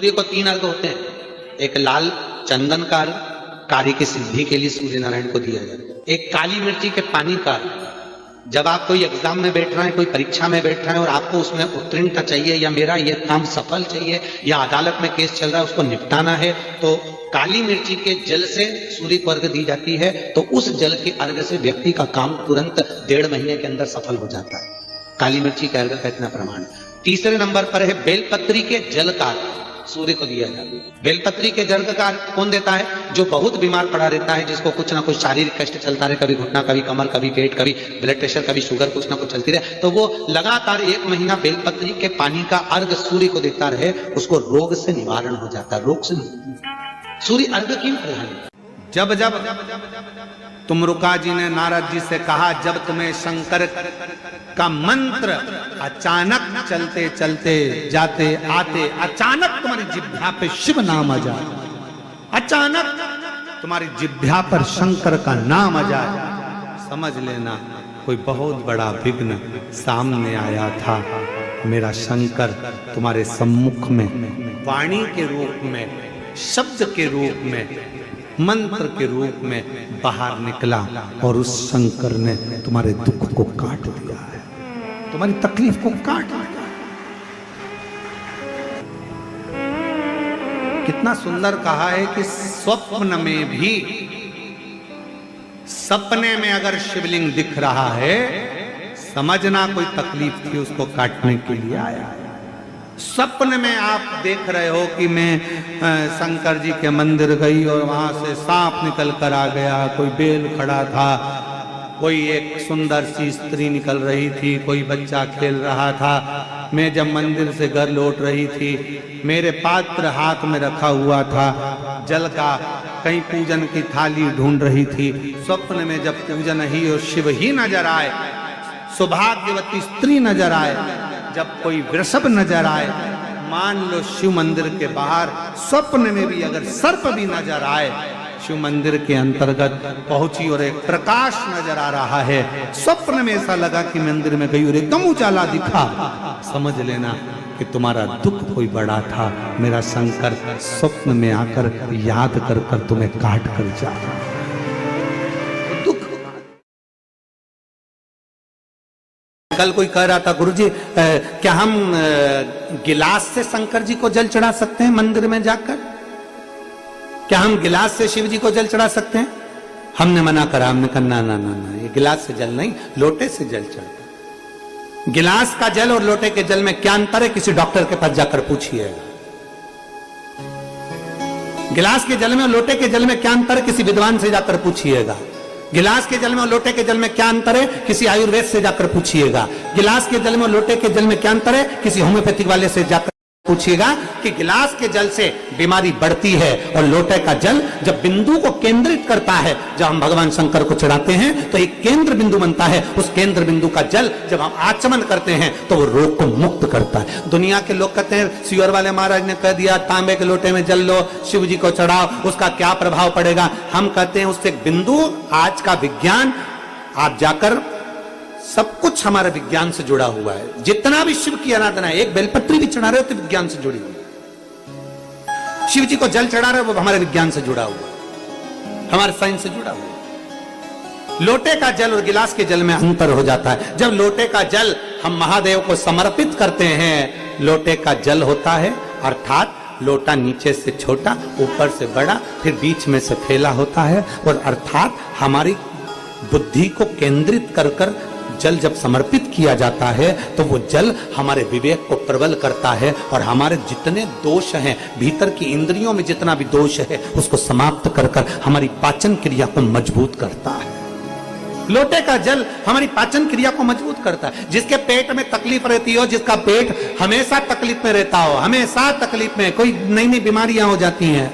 सूर्य को 3 अर्घ होते हैं। एक लाल चंदन का अर्घ कार्य की सिद्धि के लिए सूर्य नारायण को दिया जाता है। एक काली मिर्ची के पानी का अर्घ, जब आप कोई एग्जाम में बैठ रहे हैं, कोई परीक्षा में बैठ रहे हैं और आपको उसमें उत्तीर्णता चाहिए या मेरा ये काम सफल चाहिए या अदालत में केस चल रहा है उसको निपटाना है, तो काली मिर्ची के जल से सूर्य को अर्घ दी जाती है। तो उस जल के अर्घ से व्यक्ति का काम तुरंत 1.5 महीने के अंदर सफल हो जाता है। काली मिर्ची के अर्घ का इतना प्रमाण है। तीसरे नंबर पर है बेलपत्री के जल का सूर्य को दिया जाता है। बेलपत्री के जल का कौन देता है? जो बहुत बीमार पड़ा रहता है, जिसको कुछ ना कुछ शारीरिक कष्ट चलता रहे, कभी घुटना, कभी कमर, कभी पेट, कभी ब्लड प्रेशर, कभी शुगर, कुछ ना कुछ चलती रहे, तो वो लगातार 1 महीना बेलपत्री के पानी का अर्घ सूर्य को देता रहे, उसको रोग से निवारण हो जाता है। रोग से सूर्य अर्घ क्यों प्रधान? जब जब तुमरुका जी ने नारद जी से कहा, जब तुम्हें शंकर का मंत्र अचानक चलते चलते जाते आते अचानक तुम्हारी जिह्वा पे शिव नाम आ जाए, अचानक तुम्हारी जिह्वा पर शंकर का नाम आ जाए, समझ लेना कोई बहुत बड़ा विघ्न सामने आया था। मेरा शंकर तुम्हारे सम्मुख में वाणी के रूप में, शब्द के रूप में, मंत्र के रूप में बाहर निकला और उस शंकर ने तुम्हारे दुख को काट दिया है, तुम्हारी तकलीफ को काट दिया। कितना सुंदर कहा है कि स्वप्न में भी, सपने में अगर शिवलिंग दिख रहा है, समझना कोई तकलीफ थी उसको काटने के लिए आया है। सपने में आप देख रहे हो कि मैं शंकर जी के मंदिर गई और वहां से सांप निकल कर आ गया, कोई बेल खड़ा था, कोई एक सुंदर सी स्त्री निकल रही थी, कोई बच्चा खेल रहा था। मैं जब मंदिर से घर लौट रही थी, मेरे पात्र हाथ में रखा हुआ था जल का, कहीं पूजन की थाली ढूंढ रही थी। स्वप्न में जब पूजन ही और शिव ही नजर आए, सौभाग्यवती स्त्री नजर आए, जब कोई वृषभ नजर आए, मान लो शिव मंदिर के बाहर स्वप्न में भी अगर सर्प भी नजर आए, शिव मंदिर के अंतर्गत पहुंची और एक प्रकाश नजर आ रहा है, स्वप्न में ऐसा लगा कि मंदिर में गई और एकदम उजाला दिखा, समझ लेना कि तुम्हारा दुख कोई बड़ा था। मेरा शंकर स्वप्न में आकर याद कर कर तुम्हें काट कर जा। कल कोई कह रहा था, गुरुजी क्या हम गिलास से शंकर जी को जल चढ़ा सकते हैं मंदिर में जाकर? क्या हम गिलास से शिव जी को जल चढ़ा सकते हैं? हमने मना करा, हमने कहा ना ना ना ना, ये गिलास से जल नहीं, लोटे से जल चढ़ता। गिलास का जल और लोटे के जल में क्या अंतर है? किसी डॉक्टर के पास जाकर पूछिए। गिलास के जल में और लोटे के जल में क्या अंतर है? किसी विद्वान से जाकर पूछिएगा। गिलास के जल में और लोटे के जल में क्या अंतर है? किसी आयुर्वेद से जाकर पूछिएगा। गिलास के जल में और लोटे के जल में क्या अंतर है? किसी होम्योपैथिक वाले से जाकर पूछिएगा कि गिलास के जल से बीमारी बढ़ती है और लोटे का जल जब बिंदु को केंद्रित करता है, जब हम भगवान शंकर को चढ़ाते हैं तो एक केंद्र बिंदु बनता है, उस केंद्र बिंदु का जल जब हम आचमन करते हैं तो वो रोग को मुक्त करता है। दुनिया के लोग कहते हैं सियोर वाले महाराज ने कह दिया तांबे के लोटे में जल लो, शिव जी को चढ़ाओ, उसका क्या प्रभाव पड़ेगा? हम कहते हैं उससे बिंदु, आज का विज्ञान, आप जाकर सब कुछ हमारे विज्ञान से जुड़ा हुआ है। जितना भी शिव की आराधना है, एक बेलपत्री भी चढ़ा रहे हो तो विज्ञान से जुड़ी हुई। शिव जी को जल चढ़ा रहे हो वो हमारे विज्ञान से जुड़ा हुआ है, हमारे साइंस से जुड़ा हुआ है। लोटे का जल और गिलास के जल में अंतर हो जाता है। जब लोटे का जल हम महादेव को समर्पित करते हैं, लोटे का जल होता है, अर्थात लोटा नीचे से छोटा, ऊपर से बड़ा, फिर बीच में से फैला होता है, और अर्थात हमारी बुद्धि को केंद्रित कर कर जल जब समर्पित किया जाता है तो वो जल हमारे विवेक को प्रबल करता है और हमारे जितने दोष हैं, भीतर की इंद्रियों में जितना भी दोष है उसको समाप्त कर कर हमारी पाचन क्रिया को मजबूत करता है। लोटे का जल हमारी पाचन क्रिया को मजबूत करता है। जिसके पेट में तकलीफ रहती हो, जिसका पेट हमेशा तकलीफ में रहता हो, हमेशा तकलीफ में, कोई नई नई बीमारियां हो जाती हैं,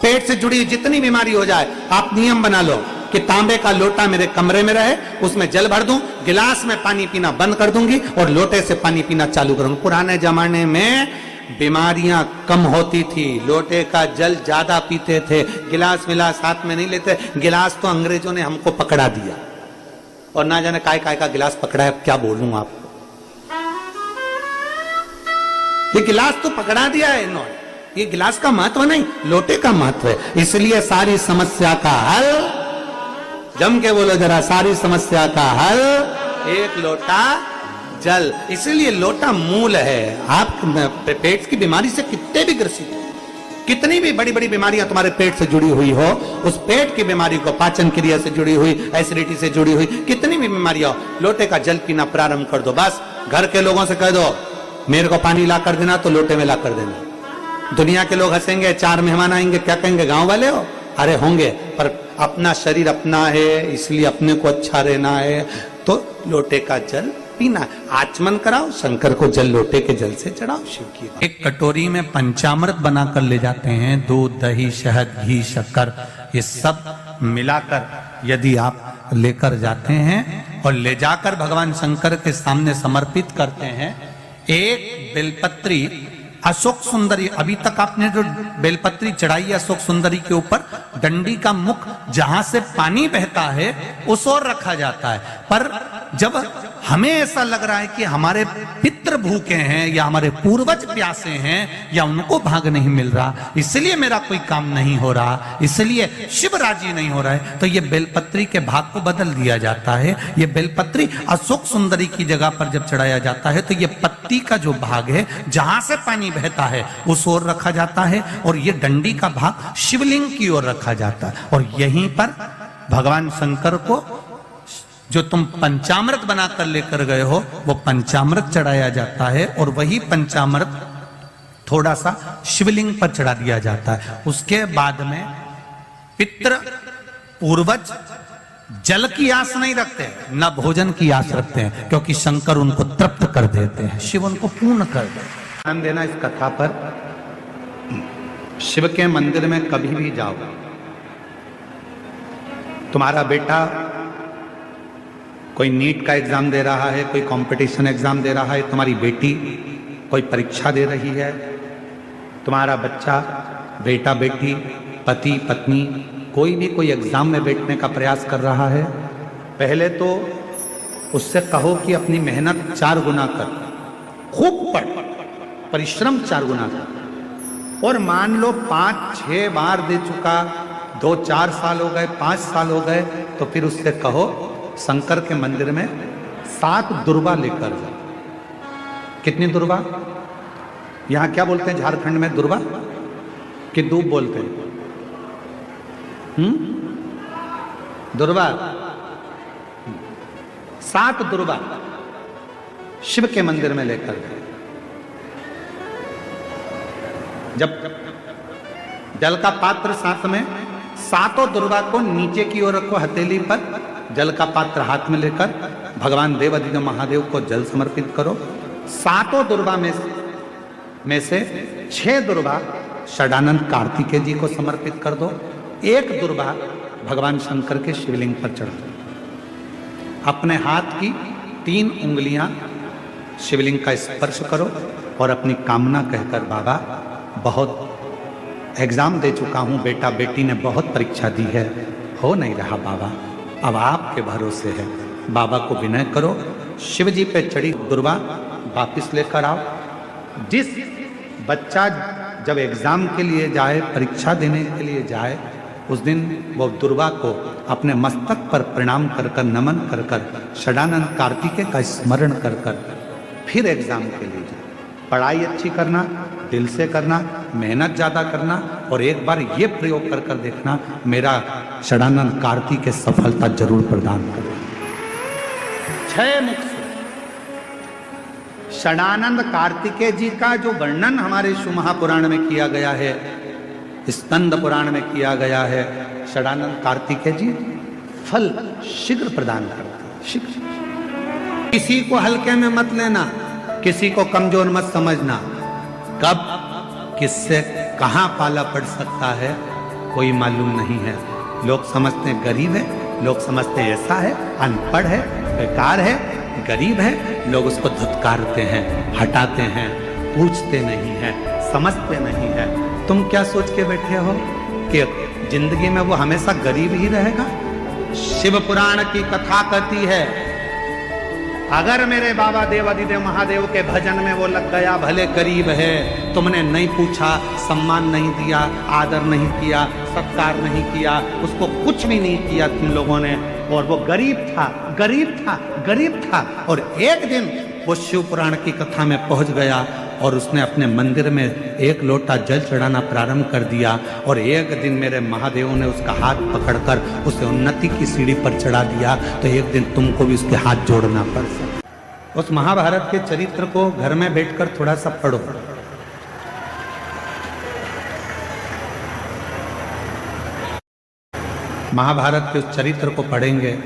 पेट से जुड़ी जितनी बीमारी हो जाए, आप नियम बना लो कि तांबे का लोटा मेरे कमरे में रहे, उसमें जल भर दूं, गिलास में पानी पीना बंद कर दूंगी और लोटे से पानी पीना चालू करूंगी। पुराने जमाने में बीमारियां कम होती थी, लोटे का जल ज्यादा पीते थे, गिलास मिलास हाथ में नहीं लेते। गिलास तो अंग्रेजों ने हमको पकड़ा दिया और ना जाने काय काय का गिलास पकड़ा है, क्या बोलूं आपको। ये गिलास तो पकड़ा दिया है इन्होंने, ये गिलास का महत्व नहीं, लोटे का महत्व है। इसलिए सारी समस्या का हल, जम के बोलो जरा, सारी समस्या का हल एक लोटा जल। इसलिए लोटा मूल है। आप पेट की बीमारी से कितने भी ग्रसित हो, कितनी भी बड़ी बड़ी बीमारियां तुम्हारे पेट से जुड़ी हुई हो, उस पेट की बीमारी को, पाचन क्रिया से जुड़ी हुई, एसिडिटी से जुड़ी हुई कितनी भी बीमारियां हो, लोटे का जल पीना प्रारंभ कर दो। बस घर के लोगों से कह दो मेरे को पानी ला कर देना, तो लोटे में ला कर देना। दुनिया के लोग हंसेंगे, 4 मेहमान आएंगे, क्या कहेंगे, गांव वाले हो? अरे होंगे, पर अपना शरीर अपना है, इसलिए अपने को अच्छा रहना है, तो लोटे का जल पीना। आचमन कराओ, शंकर को जल लोटे के जल से चढ़ाओ, शिव की। एक कटोरी में पंचामृत बनाकर ले जाते हैं, दूध, दही, शहद, घी, शक्कर, ये सब मिलाकर यदि आप लेकर जाते हैं और ले जाकर भगवान शंकर के सामने समर्पित करते हैं, एक बेलपत्री अशोक सुंदरी, अभी तक आपने जो बेलपत्री चढ़ाई है अशोक सुंदरी के ऊपर, डंडी का मुख जहां से पानी बहता है उस ओर रखा जाता है। पर जब हमें ऐसा लग रहा है कि हमारे पितृ भूखे हैं या हमारे पूर्वज प्यासे हैं या उनको भाग नहीं मिल रहा, इसलिए मेरा कोई काम नहीं हो रहा, इसलिए शिव राजी नहीं हो रहा है, तो ये बेलपत्री के भाग को बदल दिया जाता है। ये बेलपत्री अशोक सुंदरी की जगह पर जब चढ़ाया जाता है तो ये पत्ती का जो भाग है जहां से पानी बहता है उस ओर रखा जाता है, और ये डंडी का भाग शिवलिंग की ओर रखा जाता है। और यहीं पर भगवान शंकर को जो तुम पंचामृत बनाकर लेकर गए हो वो पंचामृत चढ़ाया जाता है, और वही पंचामृत थोड़ा सा शिवलिंग पर चढ़ा दिया जाता है। उसके बाद में पितृ पूर्वज जल की आस नहीं रखते, न भोजन की आस रखते हैं, क्योंकि शंकर उनको तृप्त कर देते हैं, शिव उनको पूर्ण कर देते हैं। ध्यान देना इस कथा पर। शिव के मंदिर में कभी भी जाओ, तुम्हारा बेटा कोई नीट का एग्जाम दे रहा है, कोई कंपटीशन एग्जाम दे रहा है, तुम्हारी बेटी कोई परीक्षा दे रही है, तुम्हारा बच्चा, बेटा बेटी, पति पत्नी कोई भी कोई एग्जाम में बैठने का प्रयास कर रहा है, पहले तो उससे कहो कि अपनी मेहनत 4 गुना कर, खूब पढ़, परिश्रम 4 गुना कर। और मान लो 5-6 बार दे चुका, 2-4 साल हो गए, 5 साल हो गए, तो फिर उससे कहो शंकर के मंदिर में 7 दुर्वा लेकर जाओ। कितनी दुर्वा? यहां क्या बोलते हैं झारखंड में, दुर्वा कि दूब बोलते हैं? दुर्वा, 7 दुर्वा शिव के मंदिर में लेकर गए। जब जल का पात्र साथ में, 7 दुर्वा को नीचे की ओर रखो हथेली पर, जल का पात्र हाथ में लेकर भगवान देवाधिदेव महादेव को जल समर्पित करो। 7 दुर्वा में से 6 दुर्वा षडानंद कार्तिकेय जी को समर्पित कर दो, 1 दुर्वा भगवान शंकर के शिवलिंग पर चढ़ा दो। अपने हाथ की 3 उंगलियां शिवलिंग का स्पर्श करो और अपनी कामना कहकर, बाबा बहुत एग्जाम दे चुका हूं, बेटा बेटी ने बहुत परीक्षा दी है, हो नहीं रहा बाबा, अब आपके भरोसे है। बाबा को विनय करो, शिव जी पे चढ़ी दुर्वा वापिस लेकर आओ। जिस बच्चा जब एग्जाम के लिए जाए, परीक्षा देने के लिए जाए, उस दिन वो दुर्वा को अपने मस्तक पर प्रणाम कर कर, नमन कर कर, षडानंद कार्तिकेय का स्मरण कर कर फिर एग्जाम के लिए जाए। पढ़ाई अच्छी करना, दिल से करना, मेहनत ज्यादा करना, और एक बार ये प्रयोग कर कर देखना, मेरा षडानंद कार्तिकेय सफलता जरूर प्रदान करेगा। 6 मुख से षडानंद कार्तिकेय जी का जो वर्णन हमारे शिव महापुराण में किया गया है, स्कंद पुराण में किया गया है, षडानंद कार्तिकेय जी फल शीघ्र प्रदान करते हैं, शीघ्र। किसी को हल्के में मत लेना, किसी को कमजोर मत समझना। कब किससे कहां पाला पड़ सकता है कोई मालूम नहीं है। लोग समझते हैं गरीब है, लोग समझते हैं ऐसा है, अनपढ़ है, बेकार है, गरीब है, लोग उसको धुतकारते हैं, हटाते हैं, पूछते नहीं है, समझते नहीं है। तुम क्या सोच के बैठे हो कि जिंदगी में वो हमेशा गरीब ही रहेगा? शिव पुराण की कथा कहती है, अगर मेरे बाबा देव अधिदेव महादेव के भजन में वो लग गया, भले गरीब है, तुमने नहीं पूछा, सम्मान नहीं दिया, आदर नहीं किया, सत्कार नहीं किया, उसको कुछ भी नहीं किया तुम लोगों ने, और वो गरीब था, गरीब था, गरीब था, और एक दिन वो शिव पुराण की कथा में पहुंच गया और उसने अपने मंदिर में एक लोटा जल चढ़ाना प्रारंभ कर दिया, और एक दिन मेरे महादेव ने उसका हाथ पकड़कर उसे उन्नति की सीढ़ी पर चढ़ा दिया। तो एक दिन तुमको भी उसके हाथ जोड़ना पड़ सकता। उस महाभारत के चरित्र को घर में बैठकर थोड़ा सा पढ़ो। महाभारत के उस चरित्र को पढ़ेंगे,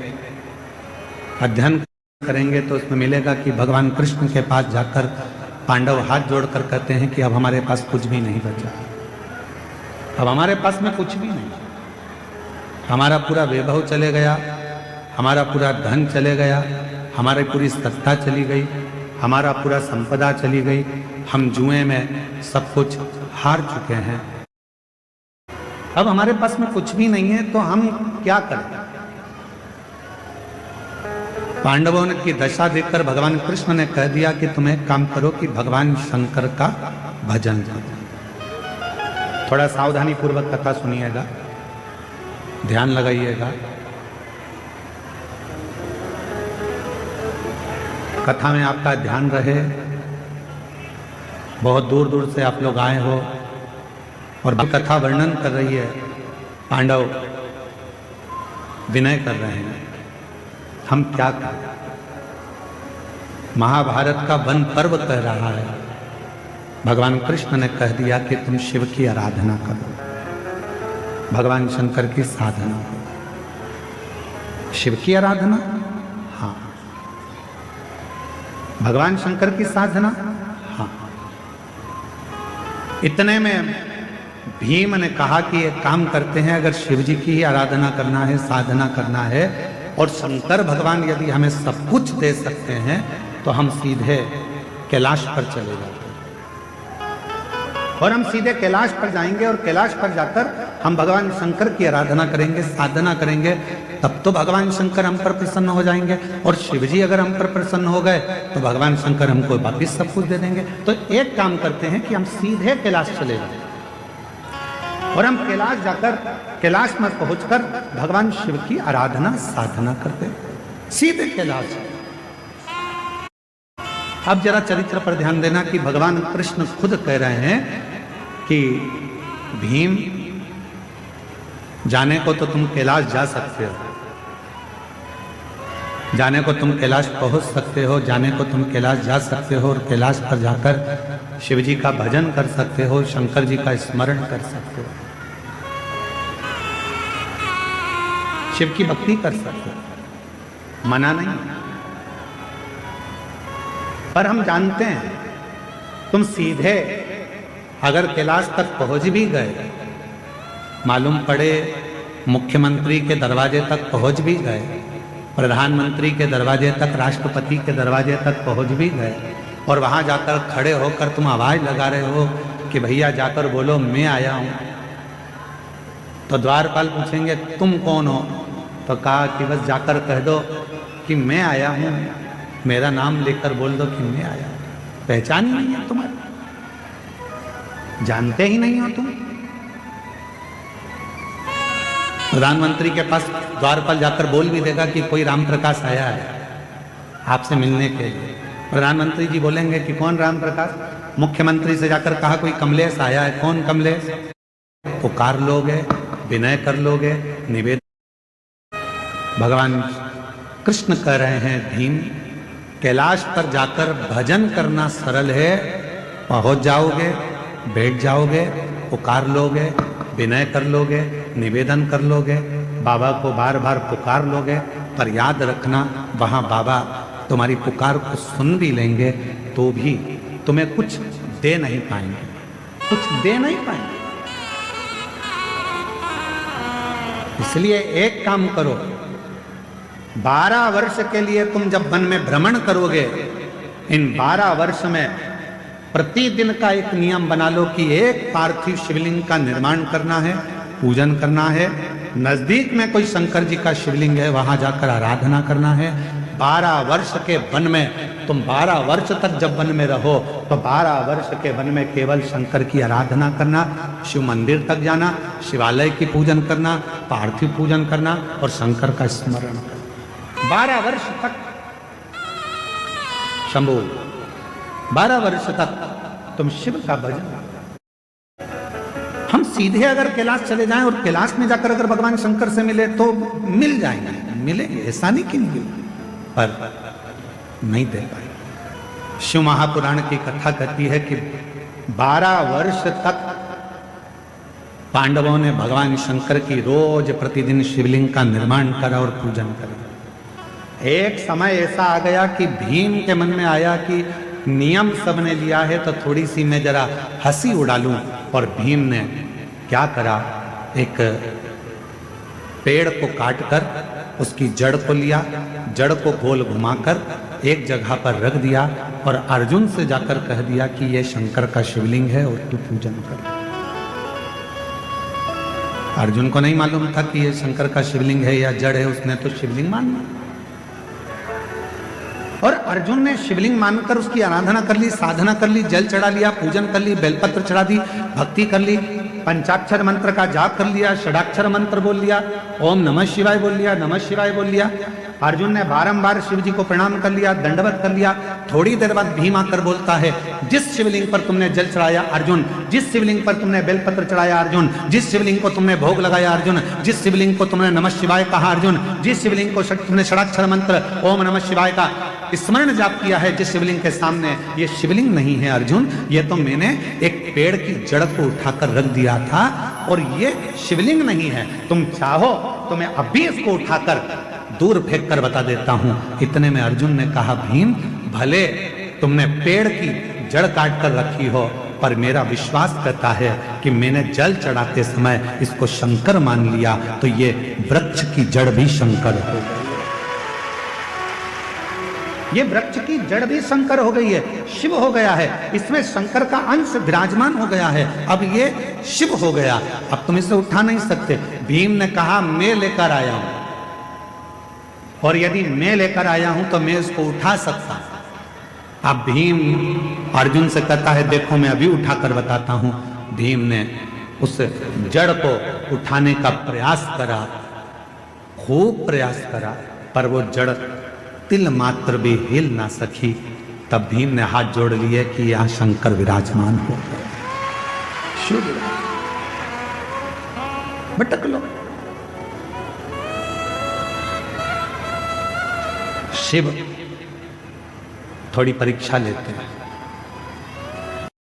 अध्ययन करेंगे, तो उसमें मिलेगा कि भगवान कृष्ण के पास जाकर पांडव हाथ जोड़कर कहते हैं कि अब हमारे पास कुछ भी नहीं बचा, अब हमारे पास में कुछ भी नहीं, हमारा पूरा वैभव चले गया, हमारा पूरा धन चले गया, हमारी पूरी सत्ता चली गई, हमारा पूरा संपदा चली गई, हम जुए में सब कुछ हार चुके हैं, अब हमारे पास में कुछ भी नहीं है, तो हम क्या करें। पांडवों की दशा देखकर भगवान कृष्ण ने कह दिया कि तुम एक काम करो कि भगवान शंकर का भजन करो। थोड़ा सावधानी पूर्वक कथा सुनिएगा, ध्यान लगाइएगा। कथा में आपका ध्यान रहे। बहुत दूर दूर से आप लोग आए हो और कथा वर्णन कर रही है, पांडव विनय कर रहे हैं, हम क्या करें। महाभारत का वन पर्व कह रहा है, भगवान कृष्ण ने कह दिया कि तुम शिव की आराधना करो, भगवान शंकर की साधना करो। शिव की आराधना, हाँ। भगवान शंकर की साधना, हाँ। इतने में भीम ने कहा कि एक काम करते हैं, अगर शिव जी की ही आराधना करना है, साधना करना है, और शंकर भगवान यदि हमें सब कुछ दे सकते हैं, तो हम सीधे कैलाश पर चले जाते हैं, और हम सीधे कैलाश पर जाएंगे, और कैलाश पर जाकर हम भगवान शंकर की आराधना करेंगे, साधना करेंगे, तब तो भगवान शंकर हम पर प्रसन्न हो जाएंगे, और शिव जी अगर हम पर प्रसन्न हो गए तो भगवान शंकर हमको वापिस सब कुछ दे देंगे। तो एक काम करते हैं कि हम सीधे कैलाश चले जाएं, और हम कैलाश जाकर, कैलाश में पहुंचकर भगवान शिव की आराधना साधना करते, सीधे कैलाश। अब जरा चरित्र पर ध्यान देना कि भगवान कृष्ण खुद कह रहे हैं कि भीम, जाने को तो तुम कैलाश जा सकते हो, जाने को तुम कैलाश पहुंच सकते हो, जाने को तुम कैलाश जा सकते हो, और कैलाश पर जाकर शिव जी का भजन कर सकते हो, शंकर जी का स्मरण कर सकते हो, शिव की भक्ति कर सकते हो, मना नहीं। पर हम जानते हैं, तुम सीधे अगर कैलाश तक पहुंच भी गए, मालूम पड़े मुख्यमंत्री के दरवाजे तक पहुंच भी गए, प्रधानमंत्री के दरवाजे तक, राष्ट्रपति के दरवाजे तक पहुंच भी गए, और वहां जाकर खड़े होकर तुम आवाज लगा रहे हो कि भैया जाकर बोलो मैं आया हूं, तो द्वारपाल पूछेंगे तुम कौन हो, तो कहा कि बस जाकर कह दो कि मैं आया हूं, मेरा नाम लेकर बोल दो कि मैं आया हूं। पहचान ही नहीं है तुम्हारी, जानते ही नहीं हो तुम। प्रधानमंत्री के पास द्वारपाल जाकर बोल भी देगा कि कोई राम प्रकाश आया है आपसे मिलने के लिए, प्रधानमंत्री जी बोलेंगे कि कौन राम प्रकाश। मुख्यमंत्री से जाकर कहा कोई कमलेश आया है, कौन कमलेश, पुकार लोगे, विनय कर लोगे, निवेदन। भगवान कृष्ण कह रहे हैं भीम, कैलाश पर जाकर भजन करना सरल है, पहुंच जाओगे, बैठ जाओगे, पुकार लोगे, विनय कर लोगे, निवेदन कर लोगे, बाबा को बार बार पुकार लोगे, पर याद रखना वहां बाबा तुम्हारी पुकार को सुन भी लेंगे तो भी तुम्हें कुछ दे नहीं पाएंगे, कुछ दे नहीं पाएंगे। इसलिए एक काम करो, 12 वर्ष के लिए तुम जब वन में भ्रमण करोगे, इन 12 वर्ष में प्रतिदिन का एक नियम बना लो कि एक पार्थिव शिवलिंग का निर्माण करना है, पूजन करना है, नजदीक में कोई शंकर जी का शिवलिंग है वहां जाकर आराधना करना है, 12 वर्ष के वन में, तुम 12 वर्ष तक जब वन में रहो तो 12 वर्ष के वन में केवल शंकर की आराधना करना, शिव मंदिर तक जाना, शिवालय की पूजन करना, पार्थिव पूजन करना और शंकर का स्मरण करना। 12 वर्ष तक शंभू, 12 वर्ष तक तुम शिव का भजन। हम सीधे अगर कैलाश चले जाएं और कैलाश में जाकर अगर भगवान शंकर से मिले तो मिल जाएंगे, मिलेंगे, ऐसा नहीं कि नहीं, पर नहीं दे पाए। शिव महापुराण की कथा कहती है कि 12 वर्ष तक पांडवों ने भगवान शंकर की रोज प्रतिदिन शिवलिंग का निर्माण करा और पूजन करा। एक समय ऐसा आ गया कि भीम के मन में आया कि नियम सबने लिया है तो थोड़ी सी मैं जरा हंसी उड़ा लूं, और भीम ने क्या करा, एक पेड़ को काटकर उसकी जड़ को लिया, जड़ को गोल घुमाकर एक जगह पर रख दिया और अर्जुन से जाकर कह दिया कि यह शंकर का शिवलिंग है और तू पूजन कर। अर्जुन को नहीं मालूम था कि यह शंकर का शिवलिंग है या जड़ है, उसने तो शिवलिंग माना और अर्जुन ने शिवलिंग मानकर उसकी आराधना कर ली, साधना कर ली, जल चढ़ा लिया, पूजन कर ली, बेलपत्र चढ़ा दी, भक्ति कर ली, पंचाक्षर मंत्र का जाप कर लिया, षडाक्षर मंत्र बोल लिया, ओम नमः शिवाय बोल लिया, नमः शिवाय बोल लिया। अर्जुन ने बारंबार शिव जी को प्रणाम कर लिया, दंडवत कर लिया। थोड़ी देर बाद भीम आकर बोलता है, जिस शिवलिंग पर तुमने जल चढ़ाया अर्जुन, जिस शिवलिंग पर तुमने बेलपत्र चढ़ाया अर्जुन, जिस शिवलिंग को तुमने भोग लगाया अर्जुन, जिस शिवलिंग को तुमने नमः शिवाय कहा अर्जुन, जिस शिवलिंग को तुमने षडाक्षर मंत्र ओम नमः शिवाय का स्मरण जाप किया है, जिस शिवलिंग के सामने, ये शिवलिंग नहीं है अर्जुन, ये तो मैंने एक पेड़ की जड़ को उठाकर रख दिया था और ये शिवलिंग नहीं है। तुम चाहो तो मैं अभी इसको उठाकर दूर फेंक कर बता देता हूं। इतने में अर्जुन ने कहा, भीम भले तुमने पेड़ की जड़ काट कर रखी हो, पर मेरा विश्वास कहता है कि मैंने जल चढ़ाते समय इसको शंकर मान लिया, तो ये वृक्ष की जड़ भी शंकर हो गई, ये वृक्ष की जड़ भी शंकर हो गई है, शिव हो गया है, इसमें शंकर का अंश विराजमान हो गया है, अब ये शिव हो गया, अब तुम इसे उठा नहीं सकते। भीम ने कहा, मैं लेकर आया हूं और यदि मैं लेकर आया हूं तो मैं इसको उठा सकता। अब भीम अर्जुन से कहता है, देखो मैं अभी उठाकर बताता हूं। भीम ने उस जड़ को उठाने का प्रयास करा, खूब प्रयास करा, पर वो जड़ तिल मात्र भी हिल ना सकी। तब भीम ने हाथ जोड़ लिए कि यहां शंकर विराजमान हो गए, शिव भटक लो। शिव थोड़ी परीक्षा लेते हैं,